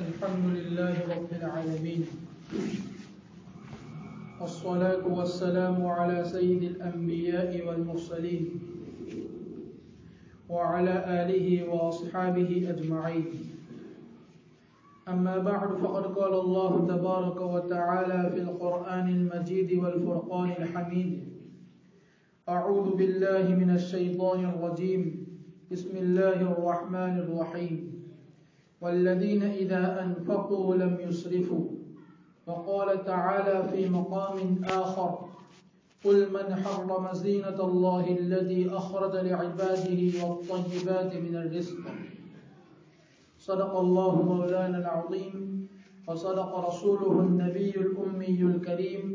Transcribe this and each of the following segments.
الحمد لله رب العالمين والصلاة والسلام على سيد الأنبياء والمرسلين وعلى آله وأصحابه أجمعين. أما بعد فقد قال الله تبارك وتعالى في القرآن المجيد والفرقان الحميد: أعوذ بالله من الشيطان الرجيم، بسم الله الرحمن الرحيم. والذين إذا أنفقوا لم يسرفوا. وقال تعالى في مقام آخر: قل من حرم زينة الله التي أخرج لعباده والطيبات من الرزق. صدق الله مولانا العظيم وصدق رسوله النبي الأمي الكريم،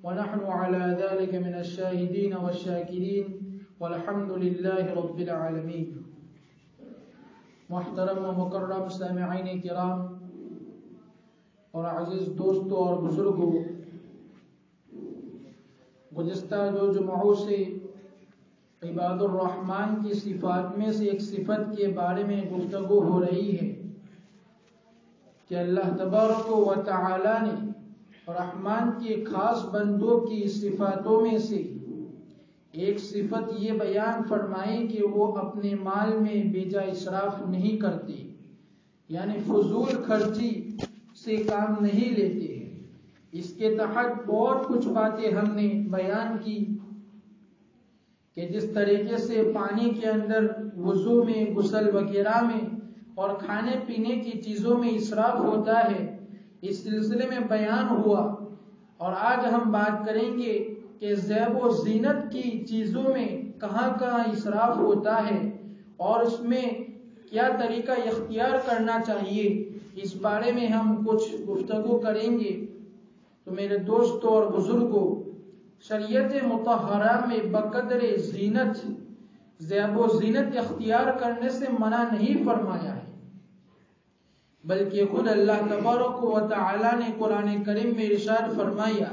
ونحن على ذلك من الشاهدين والشاكرين والحمد لله رب العالمين. محترم و مکرم سامعین کرام اور عزیز دوستوں اور بزرگوں، گزشتہ دو جمعوں سے عباد الرحمن کی صفات میں سے ایک صفت کے بارے میں گفتگو ہو رہی ہے کہ اللہ تبارک و تعالی نے رحمان کے خاص بندوں کی صفاتوں میں سے ایک صفت یہ بیان فرمائی کہ وہ اپنے مال میں بیجا اسراف نہیں کرتے، یعنی فضول خرچی سے کام نہیں لیتے ہیں۔ اس کے تحت بہت کچھ باتیں ہم نے بیان کی کہ جس طریقے سے پانی کے اندر وضو میں، غسل وغیرہ میں اور کھانے پینے کی چیزوں میں اسراف ہوتا ہے، اس سلسلے میں بیان ہوا۔ اور آج ہم بات کریں گے کہ زیب و زینت کی چیزوں میں کہاں کہاں اسراف ہوتا ہے اور اس میں کیا طریقہ اختیار کرنا چاہیے، اس بارے میں ہم کچھ گفتگو کریں گے۔ تو میرے دوستوں اور بزرگوں، شریعت مطہرہ میں بقدر زینت زیب و زینت اختیار کرنے سے منع نہیں فرمایا ہے، بلکہ خود اللہ تبارک و تعالی نے قرآن کریم میں ارشاد فرمایا: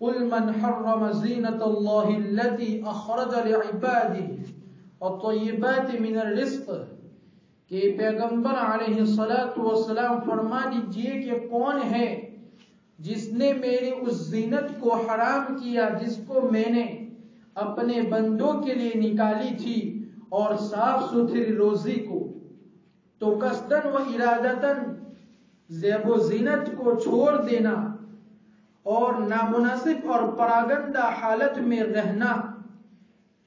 قل من حرم زینت اللہ التي اخرج لعباده والطیبات من الرزق، کہ پیغمبر علیہ الصلاۃ والسلام فرما دیجئے کہ کون ہے جس نے میری اس زینت کو حرام کیا جس کو میں نے اپنے بندوں کے لیے نکالی تھی، اور صاف ستھری روزی کو۔ تو قصدن و ارادتن زیب و زینت کو چھوڑ دینا اور نامناسب اور پراگندہ حالت میں رہنا،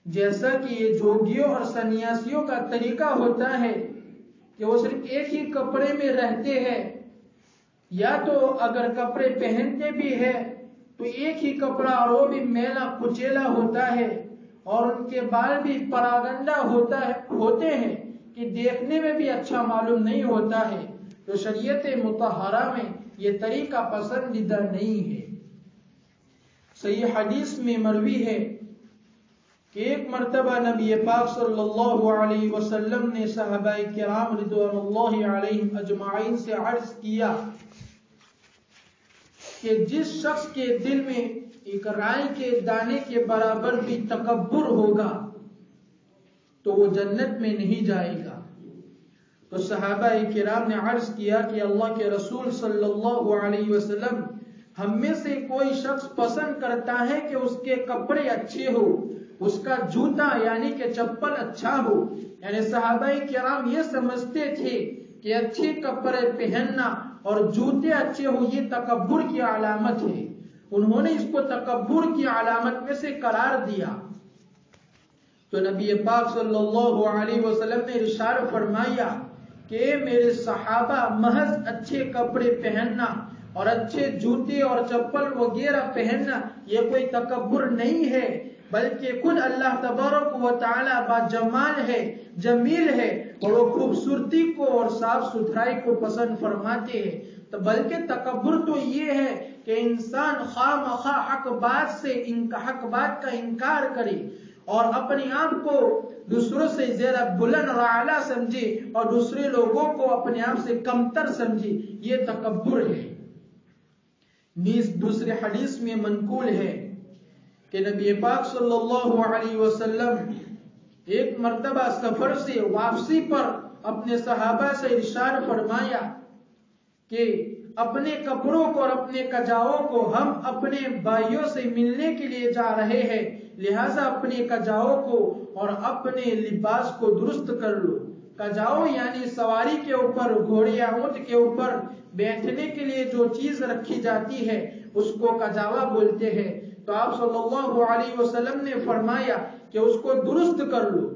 جیسا کہ یہ جوگیوں اور سنیاسیوں کا طریقہ ہوتا ہے کہ وہ صرف ایک ہی کپڑے میں رہتے ہیں، یا تو اگر کپڑے پہنتے بھی ہے تو ایک ہی کپڑا اور وہ بھی میلا کچیلا ہوتا ہے، اور ان کے بال بھی پراگندہ ہوتے ہیں کہ دیکھنے میں بھی اچھا معلوم نہیں ہوتا ہے۔ تو شریعت مطہرہ میں یہ طریقہ پسندیدہ نہیں ہے۔ صحیح حدیث میں مروی ہے کہ ایک مرتبہ نبی پاک صلی اللہ علیہ وسلم نے صحابہ کرام رضوان اللہ علیہم اجمعین سے عرض کیا کہ جس شخص کے دل میں ایک رائی کے دانے کے برابر بھی تکبر ہوگا تو وہ جنت میں نہیں جائے گا۔ تو صحابہ کرام نے عرض کیا کہ اللہ کے رسول صلی اللہ علیہ وسلم، ہم میں سے کوئی شخص پسند کرتا ہے کہ اس کے کپڑے اچھے ہو، اس کا جوتا یعنی کہ چپل اچھا ہو۔ یعنی صحابہ کرام یہ سمجھتے تھے کہ اچھے کپڑے پہننا اور جوتے اچھے ہو یہ تکبر کی علامت ہے، انہوں نے اس کو تکبر کی علامت میں سے قرار دیا۔ تو نبی پاک صلی اللہ علیہ وسلم نے ارشاد فرمایا کہ میرے صحابہ، محض اچھے کپڑے پہننا اور اچھے جوتے اور چپل وغیرہ پہننا یہ کوئی تکبر نہیں ہے، بلکہ خود اللہ تبارک و تعالی باجمال ہے، جمیل ہے، اور وہ خوبصورتی کو اور صاف ستھرائی کو پسند فرماتے ہیں۔ تو بلکہ تکبر تو یہ ہے کہ انسان خواہ مخواہ حق بات کا انکار کرے اور اپنے آپ کو دوسروں سے زیادہ بلند اور اعلیٰ سمجھے اور دوسرے لوگوں کو اپنے آپ سے کمتر سمجھے، یہ تکبر ہے۔ نیز دوسرے حدیث میں منقول ہے کہ نبی پاک صلی اللہ علیہ وسلم ایک مرتبہ سفر سے واپسی پر اپنے صحابہ سے ارشاد فرمایا کہ اپنے کپڑوں کو اور اپنے کجاؤں کو ہم اپنے بھائیوں سے ملنے کے لیے جا رہے ہیں، لہٰذا اپنے کجاؤں کو اور اپنے لباس کو درست کر لو۔ کجاؤ یعنی سواری کے اوپر، گھوڑے یا اونٹ کے اوپر بیٹھنے کے لیے جو چیز رکھی جاتی ہے اس کو کجاوا بولتے ہیں۔ تو آپ صلی اللہ علیہ وسلم نے فرمایا کہ اس کو درست کر لو،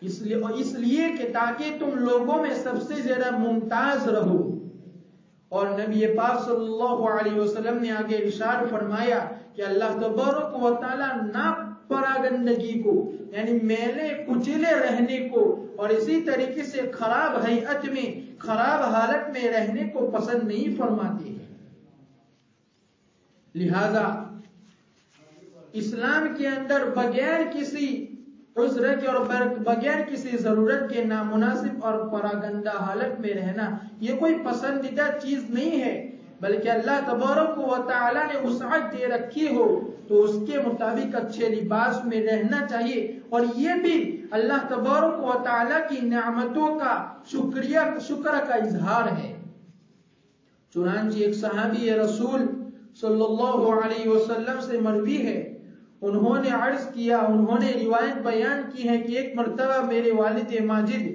اس لیے کہ تاکہ تم لوگوں میں سب سے زیادہ ممتاز رہو۔ اور نبی پاک صلی اللہ علیہ وسلم نے آگے ارشاد فرمایا کہ اللہ تبارک و تعالی ناپراگندگی کو یعنی میلے کچلے رہنے کو اور اسی طریقے سے خراب ہیئت میں، خراب حالت میں رہنے کو پسند نہیں فرماتے ہیں۔ لہذا اسلام کے اندر بغیر کسی عذر کے اور بغیر کسی ضرورت کے نامناسب اور پراگندہ حالت میں رہنا یہ کوئی پسندیدہ چیز نہیں ہے، بلکہ اللہ تبارک و تعالی نے وسعت دے رکھی ہو تو اس کے مطابق اچھے لباس میں رہنا چاہیے، اور یہ بھی اللہ تبارک و تعالی کی نعمتوں کا شکر کا اظہار ہے۔ چنانچہ ایک صحابی رسول صلی اللہ علیہ وسلم سے مروی ہے، انہوں نے عرض کیا، انہوں نے روایت بیان کی ہے کہ ایک مرتبہ میرے والد ماجد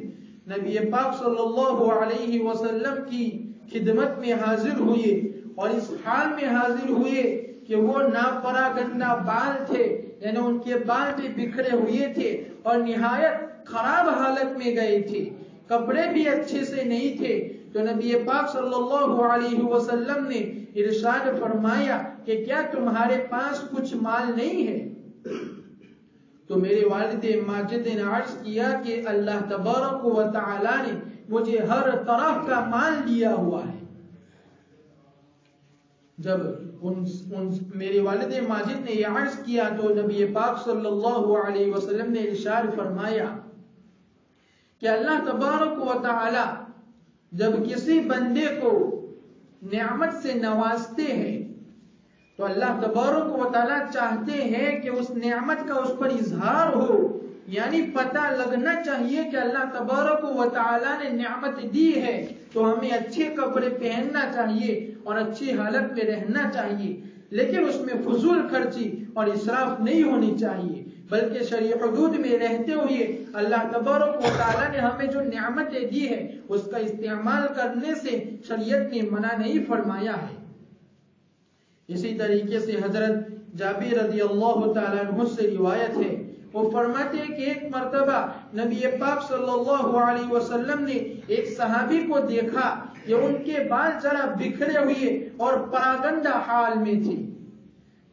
نبی پاک صلی اللہ علیہ وسلم کی خدمت میں حاضر ہوئے، اور اس حال میں حاضر ہوئے کہ وہ ناپراگندہ بال تھے، یعنی ان کے بال بھی بکھرے ہوئے تھے اور نہایت خراب حالت میں گئے تھے، کپڑے بھی اچھے سے نہیں تھے۔ تو نبی پاک صلی اللہ علیہ وسلم نے ارشاد فرمایا کہ کیا تمہارے پاس کچھ مال نہیں ہے؟ تو میرے والد ماجد نے عرض کیا کہ اللہ تبارک و تعالی نے مجھے ہر طرح کا مال دیا ہوا ہے۔ جب میرے والد ماجد نے یہ عرض کیا تو نبی پاک صلی اللہ علیہ وسلم نے ارشاد فرمایا کہ اللہ تبارک و تعالی جب کسی بندے کو نعمت سے نوازتے ہیں تو اللہ تبارک و تعالی چاہتے ہیں کہ اس نعمت کا اس پر اظہار ہو، یعنی پتہ لگنا چاہیے کہ اللہ تبارک و تعالی نے نعمت دی ہے تو ہمیں اچھے کپڑے پہننا چاہیے اور اچھی حالت میں رہنا چاہیے، لیکن اس میں فضول خرچی اور اسراف نہیں ہونی چاہیے، بلکہ شرعی حدود میں رہتے ہوئے اللہ تبارک و تعالی نے ہمیں جو نعمتیں دی ہے اس کا استعمال کرنے سے شریعت نے منع نہیں فرمایا ہے۔ اسی طریقے سے حضرت جابر رضی اللہ تعالیٰ عنہ سے روایت ہے، وہ فرماتے ہیں کہ ایک مرتبہ نبی پاک صلی اللہ علیہ وسلم نے ایک صحابی کو دیکھا کہ ان کے بال ذرا بکھرے ہوئے اور پراگندہ حال میں تھے،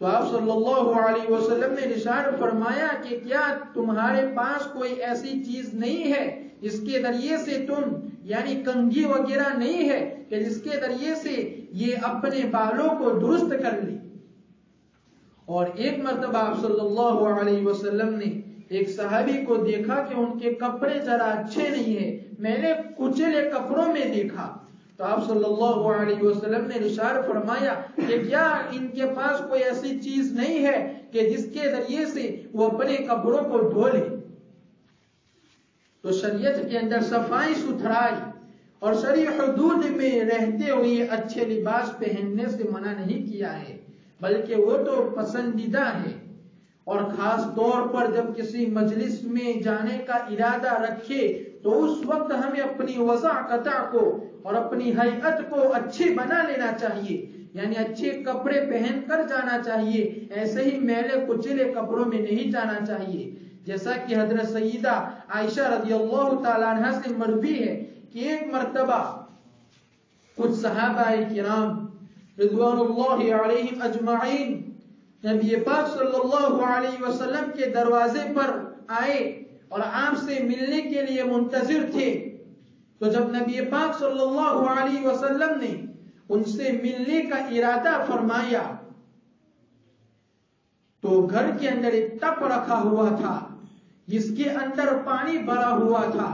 تو آپ صلی اللہ علیہ وسلم نے ارشاد فرمایا کہ کیا تمہارے پاس کوئی ایسی چیز نہیں ہے جس کے ذریعے سے تم یعنی کنگھی وغیرہ نہیں ہے کہ جس کے ذریعے سے یہ اپنے بالوں کو درست کر لے؟ اور ایک مرتبہ آپ صلی اللہ علیہ وسلم نے ایک صحابی کو دیکھا کہ ان کے کپڑے ذرا اچھے نہیں ہیں، میں نے کچلے کپڑوں میں دیکھا، تو آپ صلی اللہ علیہ وسلم نے ارشاد فرمایا کہ کیا ان کے پاس کوئی ایسی چیز نہیں ہے کہ جس کے ذریعے سے وہ اپنے کپڑوں کو دھو لے؟ تو شریعت کے اندر صفائی ستھرائی اور شرعی حدود میں رہتے ہوئے اچھے لباس پہننے سے منع نہیں کیا ہے، بلکہ وہ تو پسندیدہ ہے، اور خاص طور پر جب کسی مجلس میں جانے کا ارادہ رکھے تو اس وقت ہمیں اپنی وضاحت کو اور اپنی ہیئت کو اچھی بنا لینا چاہیے، یعنی اچھے کپڑے پہن کر جانا چاہیے، ایسے ہی میلے کچلے کپڑوں میں نہیں جانا چاہیے۔ جیسا کہ حضرت سیدہ عائشہ رضی اللہ تعالیٰ عنہ سے مروی ہے کہ ایک مرتبہ کچھ صحابہ کرام رضوان اللہ علیہم اجمعین نبی پاک صلی اللہ علیہ وسلم کے دروازے پر آئے اور آپ سے ملنے کے لیے منتظر تھے، تو جب نبی پاک صلی اللہ علیہ وسلم نے ان سے ملنے کا ارادہ فرمایا تو گھر کے اندر ایک ٹپ رکھا ہوا تھا جس کے اندر پانی بھرا ہوا تھا،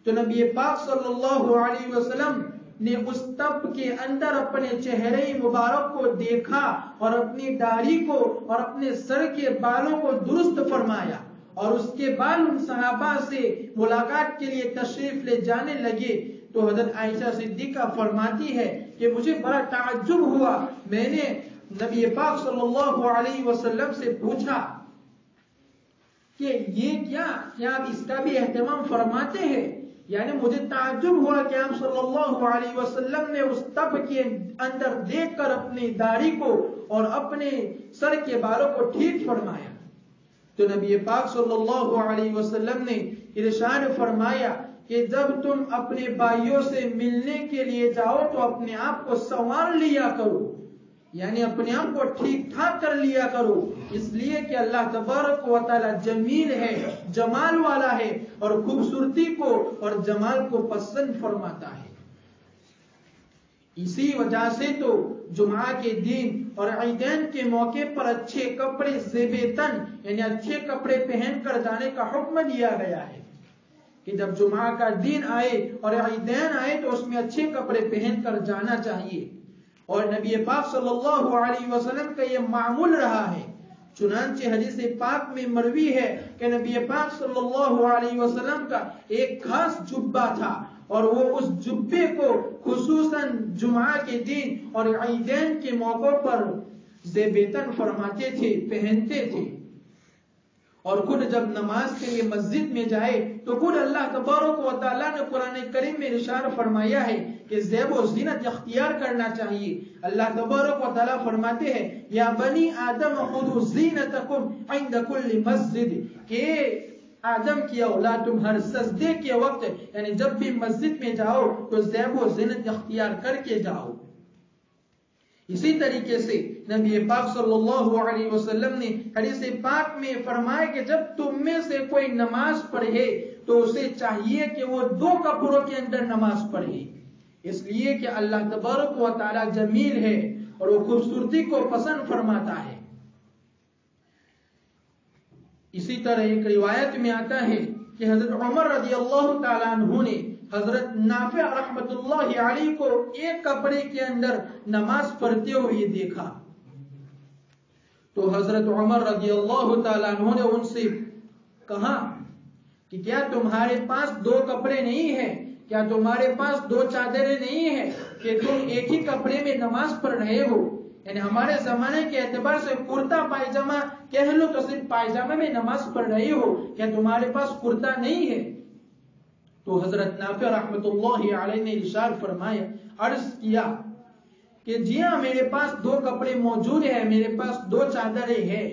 تو نبی پاک صلی اللہ علیہ وسلم نے اس ٹپ کے اندر اپنے چہرے مبارک کو دیکھا اور اپنی داڑھی کو اور اپنے سر کے بالوں کو درست فرمایا، اور اس کے بعد ان صحابہ سے ملاقات کے لیے تشریف لے جانے لگے۔ تو حضرت عائشہ صدیقہ فرماتی ہے کہ مجھے بڑا تعجب ہوا، میں نے نبی پاک صلی اللہ علیہ وسلم سے پوچھا کہ یہ کیا آپ اس کا بھی اہتمام فرماتے ہیں؟ یعنی مجھے تعجب ہوا کہ آپ صلی اللہ علیہ وسلم نے اس تب کے اندر دیکھ کر اپنی داڑھی کو اور اپنے سر کے بالوں کو ٹھیک فرمایا۔ تو نبی پاک صلی اللہ علیہ وسلم نے ارشاد فرمایا کہ جب تم اپنے بھائیوں سے ملنے کے لیے جاؤ تو اپنے آپ کو سنوار لیا کرو، یعنی اپنے آپ کو ٹھیک ٹھاک کر لیا کرو، اس لیے کہ اللہ تبارک و تعالی جمیل ہے، جمال والا ہے، اور خوبصورتی کو اور جمال کو پسند فرماتا ہے۔ اسی وجہ سے تو جمعہ کے دن اور عیدین کے موقع پر اچھے کپڑے زیب تن یعنی اچھے کپڑے پہن کر جانے کا حکم دیا گیا ہے کہ جب جمعہ کا دن آئے اور عیدین آئے تو اس میں اچھے کپڑے پہن کر جانا چاہیے، اور نبی پاک صلی اللہ علیہ وسلم کا یہ معمول رہا ہے۔ چنانچہ حدیث پاک میں مروی ہے کہ نبی پاک صلی اللہ علیہ وسلم کا ایک خاص جبہ تھا، اور وہ اس جبے کو خصوصاً جمعہ کے دن اور عیدین کے موقع پر زیبتن فرماتے تھے، پہنتے تھے، اور خود جب نماز کے لیے مسجد میں جائے تو خود اللہ تبارک و تعالیٰ نے قرآن کریم میں ارشاد فرمایا ہے کہ زیب و زینت اختیار کرنا چاہیے۔ اللہ تبارک و تعالیٰ فرماتے ہیں یا بنی آدم خذوا زینتکم عند کل مسجد، کہ آدم کی اولاد تم ہر سجدے کے وقت یعنی جب بھی مسجد میں جاؤ تو زیب و زینت اختیار کر کے جاؤ۔ اسی طریقے سے نبی پاک صلی اللہ علیہ وسلم نے حدیث پاک میں فرمایا کہ جب تم میں سے کوئی نماز پڑھے تو اسے چاہیے کہ وہ 2 کپڑوں کے اندر نماز پڑھے، اس لیے کہ اللہ تبارک و تعالی جمیل ہے اور وہ خوبصورتی کو پسند فرماتا ہے۔ اسی طرح ایک روایت میں آتا ہے کہ حضرت عمر رضی اللہ تعالیٰ عنہ نے حضرت نافع رحمت اللہ علیہ کو ایک کپڑے کے اندر نماز پڑھتے ہوئے دیکھا، تو حضرت عمر رضی اللہ تعالیٰ عنہ نے ان سے کہا کہ کیا تمہارے پاس 2 کپڑے نہیں ہیں؟ کیا تمہارے پاس 2 چادریں نہیں ہیں کہ تم ایک ہی کپڑے میں نماز پڑھ رہے ہو؟ یعنی ہمارے زمانے کے اعتبار سے کرتا پائجامہ کہہ لو تو صرف پائجامہ میں نماز پڑھ رہے ہو، کیا تمہارے پاس کرتا نہیں ہے؟ تو حضرت نافع رحمت اللہ علیہ نے ارشاد فرمایا، عرض کیا کہ جی ہاں میرے پاس 2 کپڑے موجود ہیں، میرے پاس 2 چادریں ہیں۔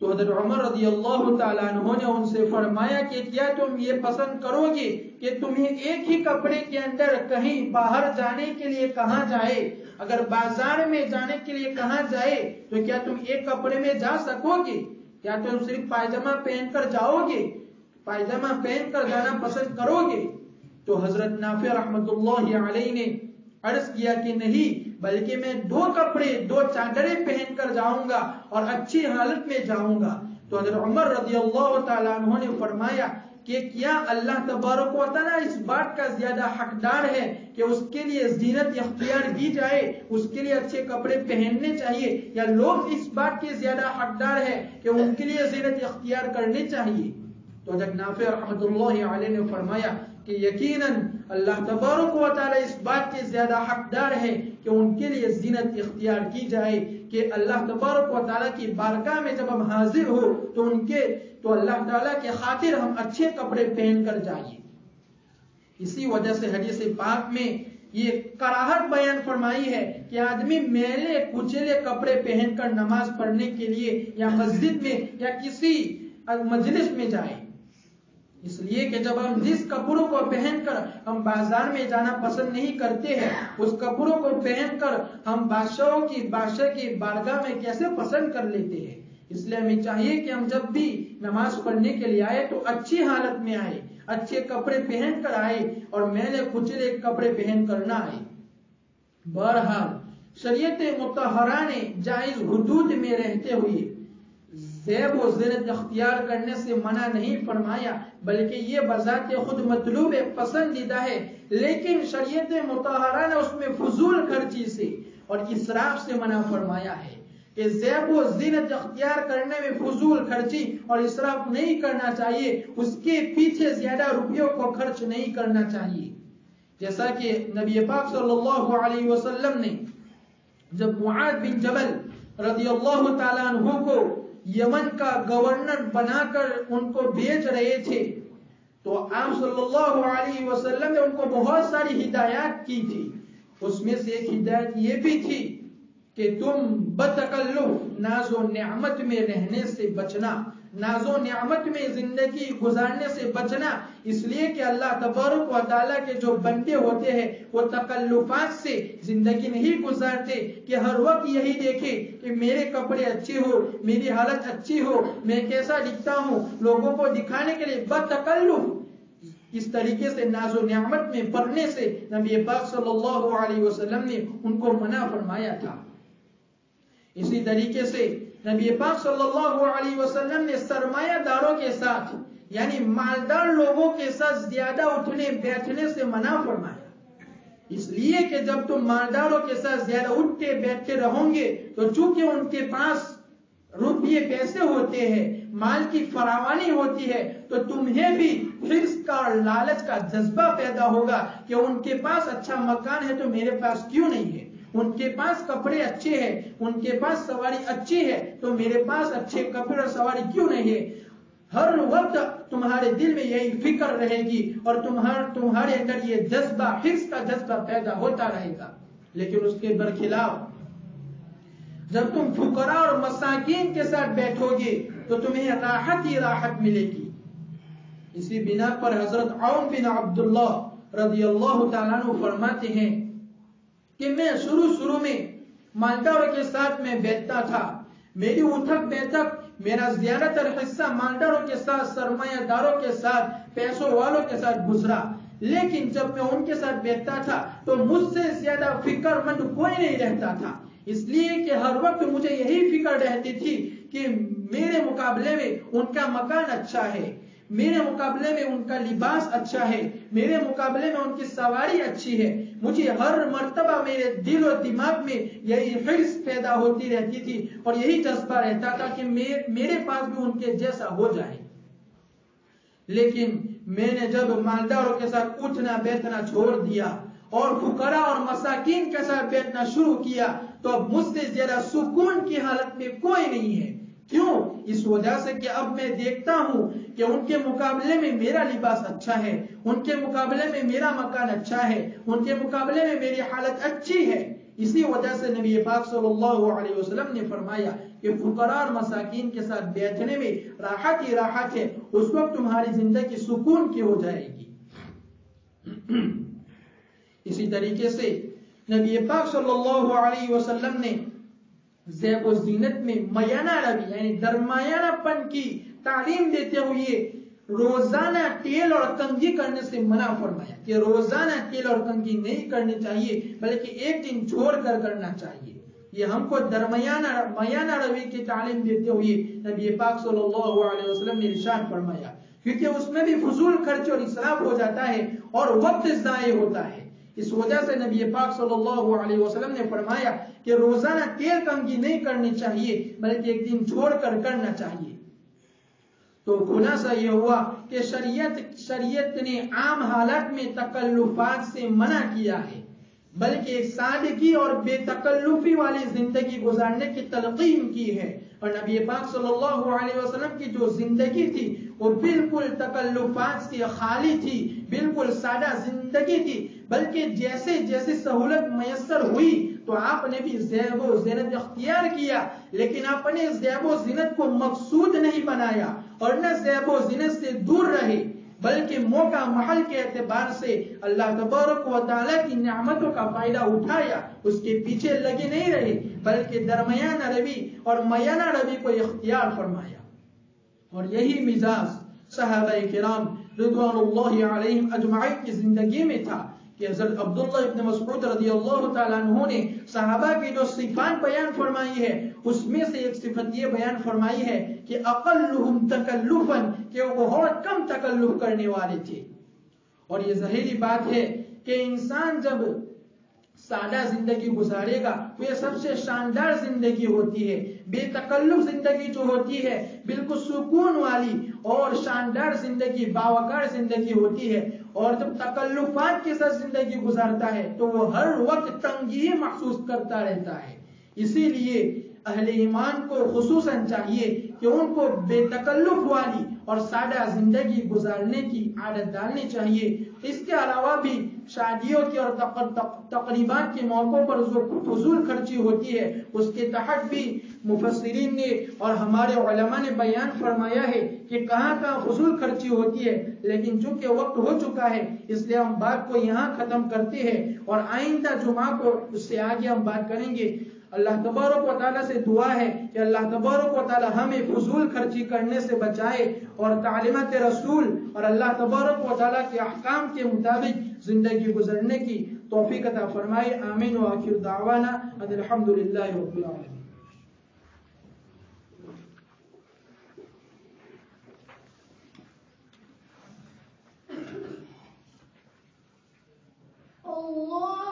تو حضرت عمر رضی اللہ تعالیٰ عنہ نے ان سے فرمایا کہ کیا تم یہ پسند کرو گے کہ تمہیں ایک ہی کپڑے کے اندر کہیں باہر جانے کے لیے کہاں جائے، اگر بازار میں جانے کے لیے کہاں جائے تو کیا تم ایک کپڑے میں جا سکو گے؟ کیا تم صرف پائجامہ پہن کر جاؤ گے؟ پائجامہ پہن کر جانا پسند کرو گے؟ تو حضرت نافع رحمت اللہ علیہ نے عرض کیا کہ نہیں، بلکہ میں 2 کپڑے 2 چادریں پہن کر جاؤں گا اور اچھی حالت میں جاؤں گا۔ تو حضرت عمر رضی اللہ تعالیٰ عنہ نے فرمایا کہ کیا اللہ تبارک و تعالیٰ اس بات کا زیادہ حقدار ہے کہ اس کے لیے زینت اختیار کی جائے، اس کے لیے اچھے کپڑے پہننے چاہیے، یا لوگ اس بات کے زیادہ حقدار ہے کہ ان کے لیے زینت اختیار کرنی چاہیے؟ تو حضرت نافع رحمت اللہ علیہ نے فرمایا کہ یقیناً اللہ تبارک و تعالی اس بات کے زیادہ حقدار ہے کہ ان کے لیے زینت اختیار کی جائے، کہ اللہ تبارک و تعالی کی بارگاہ میں جب ہم حاضر ہو تو اللہ تعالی کے خاطر ہم اچھے کپڑے پہن کر جائیں۔ اسی وجہ سے حدیث پاک میں یہ کراہت بیان فرمائی ہے کہ آدمی میلے کچیلے کپڑے پہن کر نماز پڑھنے کے لیے یا مسجد میں یا کسی مجلس میں جائے، اس لیے کہ جب ہم جس کپڑوں کو پہن کر ہم بازار میں جانا پسند نہیں کرتے ہیں، اس کپڑوں کو پہن کر ہم بادشاہ کی بارگاہ میں کیسے پسند کر لیتے ہیں۔ اس لیے ہمیں چاہیے کہ ہم جب بھی نماز پڑھنے کے لیے آئے تو اچھی حالت میں آئے، اچھے کپڑے پہن کر آئے اور میلے کچیلے کپڑے پہن کر نہ آئے۔ بہرحال شریعت مطہرہ نے جائز حدود میں رہتے ہوئے زیب و زینت اختیار کرنے سے منع نہیں فرمایا، بلکہ یہ بذات خود مطلوب پسندیدہ ہے، لیکن شریعت مطہرہ نے اس میں فضول خرچی سے اور اسراف سے منع فرمایا ہے کہ زیب و زینت اختیار کرنے میں فضول خرچی اور اسراف نہیں کرنا چاہیے، اس کے پیچھے زیادہ روپیوں کو خرچ نہیں کرنا چاہیے۔ جیسا کہ نبی پاک صلی اللہ علیہ وسلم نے جب معاذ بن جبل رضی اللہ تعالیٰ عنہ کو یمن کا گورنر بنا کر ان کو بھیج رہے تھے تو آپ صلی اللہ علیہ وسلم نے ان کو بہت ساری ہدایات کی تھی. اس میں سے ایک ہدایت یہ بھی تھی کہ تم بتکلف ناز و نعمت میں رہنے سے بچنا، ناز و نعمت میں زندگی گزارنے سے بچنا، اس لیے کہ اللہ تبارک و تعالیٰ کے جو بندے ہوتے ہیں وہ تکلفات سے زندگی نہیں گزارتے کہ ہر وقت یہی دیکھے کہ میرے کپڑے اچھے ہو، میری حالت اچھی ہو، میں کیسا دکھتا ہوں، لوگوں کو دکھانے کے لیے بتکلف اس طریقے سے ناز و نعمت میں پڑنے سے نبی پاک صلی اللہ علیہ وسلم نے ان کو منع فرمایا تھا. اسی طریقے سے نبی پاک صلی اللہ علیہ وسلم نے سرمایہ داروں کے ساتھ یعنی مالدار لوگوں کے ساتھ زیادہ اٹھنے بیٹھنے سے منع فرمایا، اس لیے کہ جب تم مالداروں کے ساتھ زیادہ اٹھتے بیٹھتے رہو گے تو چونکہ ان کے پاس روپیے پیسے ہوتے ہیں، مال کی فراوانی ہوتی ہے، تو تمہیں بھی حرص کا اور لالچ کا جذبہ پیدا ہوگا کہ ان کے پاس اچھا مکان ہے تو میرے پاس کیوں نہیں ہے، ان کے پاس کپڑے اچھے ہیں، ان کے پاس سواری اچھی ہے تو میرے پاس اچھے کپڑے اور سواری کیوں نہیں ہے. ہر وقت تمہارے دل میں یہی فکر رہے گی اور تمہارے اندر یہ جذبہ، حرص کا جذبہ پیدا ہوتا رہے گا. لیکن اس کے برخلاف جب تم فقراء اور مساکین کے ساتھ بیٹھو گے تو تمہیں راحت ہی راحت ملے گی. اسی بنا پر حضرت عون بن عبداللہ رضی اللہ تعالیٰ عنہ فرماتے ہیں کہ میں شروع میں مالداروں کے ساتھ میں بیٹھتا تھا، میری اٹھک بیٹھک میرا زیادہ تر حصہ مالداروں کے ساتھ، سرمایہ داروں کے ساتھ، پیسوں والوں کے ساتھ گزرا، لیکن جب میں ان کے ساتھ بیٹھتا تھا تو مجھ سے زیادہ فکر مند کوئی نہیں رہتا تھا، اس لیے کہ ہر وقت مجھے یہی فکر رہتی تھی کہ میرے مقابلے میں ان کا مکان اچھا ہے، میرے مقابلے میں ان کا لباس اچھا ہے، میرے مقابلے میں ان کی سواری اچھی ہے. مجھے ہر مرتبہ میرے دل و دماغ میں یہی حرص پیدا ہوتی رہتی تھی اور یہی جذبہ رہتا تھا کہ میرے پاس بھی ان کے جیسا ہو جائے. لیکن میں نے جب مالداروں کے ساتھ اٹھنا بیٹھنا چھوڑ دیا اور فقراء اور مساکین کے ساتھ بیٹھنا شروع کیا تو اب مجھ سے زیادہ سکون کی حالت میں کوئی نہیں ہے. کیوں؟ اس وجہ سے کہ اب میں دیکھتا ہوں کہ ان کے مقابلے میں میرا لباس اچھا ہے، ان کے مقابلے میں میرا مکان اچھا ہے، ان کے مقابلے میں میری حالت اچھی ہے. اسی وجہ سے نبی پاک صلی اللہ علیہ وسلم نے فرمایا کہ فقراء اور مساکین کے ساتھ بیٹھنے میں راحت ہی راحت ہے، اس وقت تمہاری زندگی سکون کی ہو جائے گی. اسی طریقے سے نبی پاک صلی اللہ علیہ وسلم نے زیب و زینت میں میانہ روی یعنی درمیانہ پن کی تعلیم دیتے ہوئے روزانہ تیل اور کنگھی کرنے سے منع فرمایا کہ روزانہ تیل اور کنگھی نہیں کرنی چاہیے بلکہ ایک دن چھوڑ کر کرنا چاہیے. یہ ہم کو میانہ روی کی تعلیم دیتے ہوئے نبی پاک صلی اللہ علیہ وسلم نے ارشاد فرمایا، کیونکہ اس میں بھی فضول خرچ اور اسراف ہو جاتا ہے اور وقت ضائع ہوتا ہے. اس وجہ سے نبی پاک صلی اللہ علیہ وسلم نے فرمایا کہ روزانہ تیل کنگھی نہیں کرنی چاہیے بلکہ ایک دن چھوڑ کر کرنا چاہیے. تو خلاصہ یہ ہوا کہ شریعت نے عام حالات میں تکلفات سے منع کیا ہے بلکہ ایک سادگی اور بے تکلفی والی زندگی گزارنے کی تلقین کی ہے. اور نبی پاک صلی اللہ علیہ وسلم کی جو زندگی تھی وہ بالکل تکلفات سے خالی تھی، بالکل سادہ زندگی تھی، بلکہ جیسے جیسے سہولت میسر ہوئی تو آپ نے بھی زیب و زینت اختیار کیا، لیکن آپ نے زیب و زینت کو مقصود نہیں بنایا اور نہ زیب و زینت سے دور رہے بلکہ موقع محل کے اعتبار سے اللہ تبارک و تعالیٰ کی نعمتوں کا فائدہ اٹھایا، اس کے پیچھے لگے نہیں رہے بلکہ درمیانہ روی اور میانہ روی کو اختیار فرمایا. اور یہی مزاج صحابہ کرام رضوان اللہ علیہم اجمعین کی زندگی میں تھا کہ حضرت عبداللہ ابن مسعود رضی اللہ تعالیٰ عنہ نے صحابہ کی جو صفات بیان فرمائی ہے اس میں سے ایک صفت یہ بیان فرمائی ہے کہ اقلہم تکلفا، کہ وہ بہت کم تکلف کرنے والے تھے. اور یہ ظاہری بات ہے کہ انسان جب سادہ زندگی گزارے گا وہ یہ سب سے شاندار زندگی ہوتی ہے. بے تکلف زندگی جو ہوتی ہے بالکل سکون والی اور شاندار زندگی، باوقار زندگی ہوتی ہے. اور جب تکلفات کے ساتھ زندگی گزارتا ہے تو وہ ہر وقت تنگی محسوس کرتا رہتا ہے. اسی لیے اہل ایمان کو خصوصاً چاہیے کہ ان کو بے تکلف والی اور سادہ زندگی گزارنے کی عادت ڈالنی چاہیے. اس کے علاوہ بھی شادیوں کی اور تقریبات کے موقعوں پر جو فضول خرچی ہوتی ہے اس کے تحت بھی مفسرین نے اور ہمارے علماء نے بیان فرمایا ہے کہ کہاں کہاں فضول خرچی ہوتی ہے. لیکن چونکہ وقت ہو چکا ہے اس لیے ہم بات کو یہاں ختم کرتے ہیں اور آئندہ جمعہ کو اس سے آگے ہم بات کریں گے. اللہ تبارک و تعالیٰ سے دعا ہے کہ اللہ تبارک و تعالیٰ ہمیں فضول خرچی کرنے سے بچائے اور تعلیمات رسول اور اللہ تبارک و تعالیٰ کے احکام کے مطابق زندگی گزرنے کی توفیق عطا فرمائے. آمین و آخر دعوانا ان الحمدللہ رب العالمین. اللہ